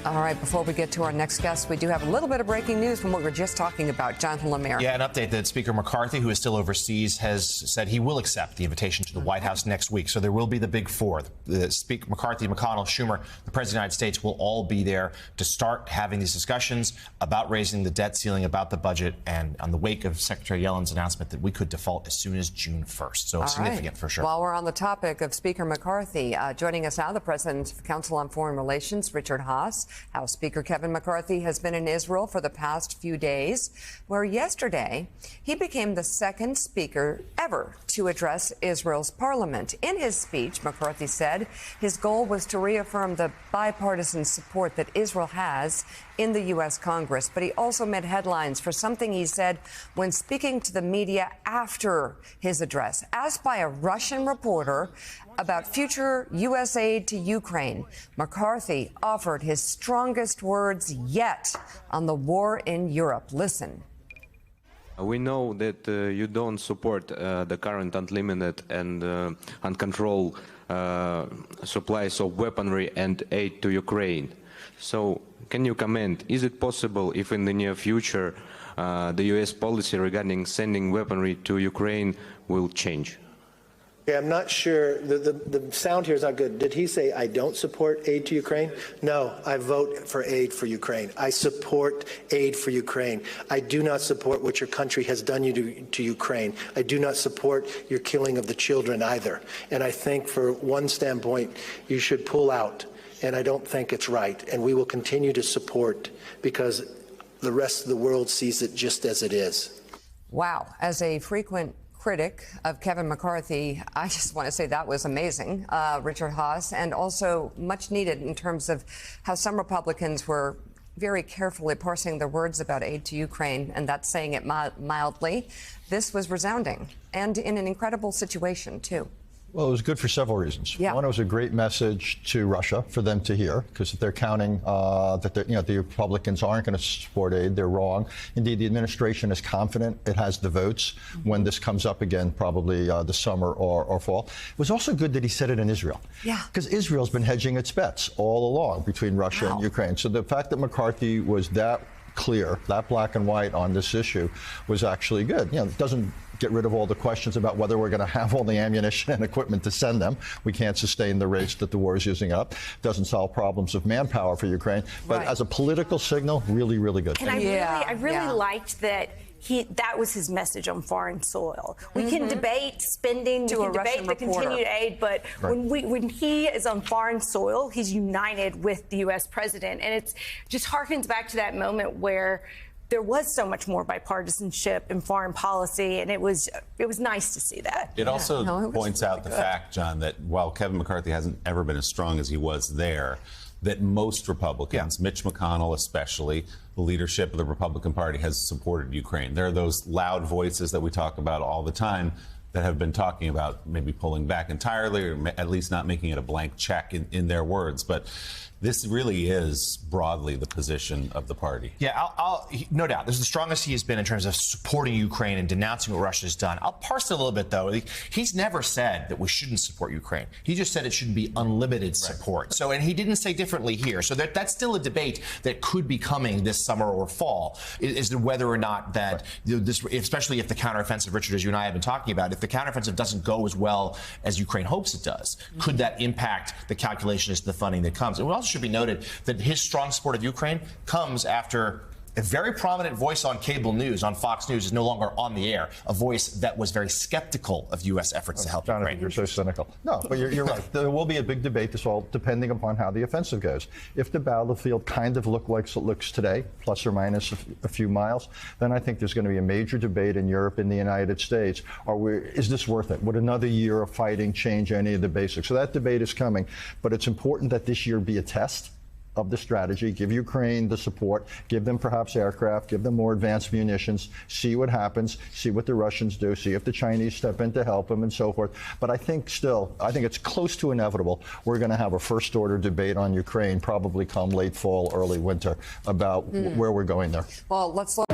All right, before we get to our next guest, we do have a little bit of breaking news from what we were just talking about. Jonathan Lemire. Yeah, an update that Speaker McCarthy, who is still overseas, has said he will accept the invitation to the White House next week. So there will be the big four. Speaker McCarthy, McConnell, Schumer, the President of the United States will all be there to start having these discussions about raising the debt ceiling, about the budget, and on the wake of Secretary Yellen's announcement that we could default as soon as June 1st. So significant for sure. While we're on the topic of Speaker McCarthy, joining us now, the President of the Council on Foreign Relations, Richard Haass. House Speaker Kevin McCarthy has been in Israel for the past few days, where yesterday he became the second speaker ever to address Israel's parliament. In his speech, McCarthy said his goal was to reaffirm the bipartisan support that Israel has in the U.S. Congress. But he also made headlines for something he said when speaking to the media after his address. Asked by a Russian reporter about future U.S. aid to Ukraine, McCarthy offered his strongest words yet on the war in Europe. Listen. We know that you don't support the current unlimited and uncontrolled supplies of weaponry and aid to Ukraine. So can you comment, is it possible if in the near future the U.S. policy regarding sending weaponry to Ukraine will change? Okay, I'm not sure. The sound here is not good. Did he say, I don't support aid to Ukraine? No, I vote for aid for Ukraine. I support aid for Ukraine. I do not support what your country has done to Ukraine. I do not support your killing of the children either. And I think for one standpoint, you should pull out. And I don't think it's right. And we will continue to support because the rest of the world sees it just as it is. Wow. As a frequent critic of Kevin McCarthy, I just want to say that was amazing, Richard Haass, and also much needed in terms of how some Republicans were very carefully parsing their words about aid to Ukraine, and that's saying it mildly. This was resounding and in an incredible situation, too. Well, it was good for several reasons. Yeah. One, it was a great message to Russia for them to hear, because if they're counting that the Republicans aren't going to support aid, they're wrong. Indeed, the administration is confident it has the votes when this comes up again, probably this summer or fall. It was also good that he said it in Israel. Yeah. Because Israel's been hedging its bets all along between Russia and Ukraine. So the fact that McCarthy was that clear, that black and white on this issue was actually good. It doesn't get rid of all the questions about whether we're going to have all the ammunition and equipment to send them. We can't sustain the rates that the war is using up. Doesn't solve problems of manpower for Ukraine. But as a political signal, really, really good. And I really liked that that was his message on foreign soil. We can debate spending, we can debate the continued aid, but when he is on foreign soil, he's united with the U.S. president. And it just harkens back to that moment where there was so much more bipartisanship in foreign policy, and it was nice to see that. It also points out the fact, John, that while Kevin McCarthy hasn't ever been as strong as he was there, that most Republicans, Mitch McConnell especially, the leadership of the Republican Party has supported Ukraine. There are those loud voices that we talk about all the time that have been talking about maybe pulling back entirely, or at least not making it a blank check in their words. But this really is broadly the position of the party. Yeah, no doubt. This is the strongest he has been in terms of supporting Ukraine and denouncing what Russia has done. I'll parse it a little bit, though. He's never said that we shouldn't support Ukraine. He just said it shouldn't be unlimited support. So, and he didn't say differently here. So that's still a debate that could be coming this summer or fall, is whether or not that this, especially if the counteroffensive, Richard, as you and I have been talking about, if the counteroffensive doesn't go as well as Ukraine hopes it does, could that impact the calculation as to the funding that comes? And we also should be noted that his strong support of Ukraine comes after a very prominent voice on cable news, on Fox News, is no longer on the air, a voice that was very skeptical of U.S. efforts to help Jonathan, Ukraine. you're so cynical. No, but you're right. There will be a big debate this fall, depending upon how the offensive goes. If the battlefield kind of looks like it looks today, plus or minus a few miles, then I think there's going to be a major debate in Europe and the United States. Is this worth it? Would another year of fighting change any of the basics? So that debate is coming, but it's important that this year be a test of the strategy, give Ukraine the support, give them perhaps aircraft, give them more advanced munitions, see what happens, see what the Russians do, see if the Chinese step in to help them and so forth. But I think it's close to inevitable we're going to have a first-order debate on Ukraine probably come late fall, early winter about where we're going there. Well, let's look.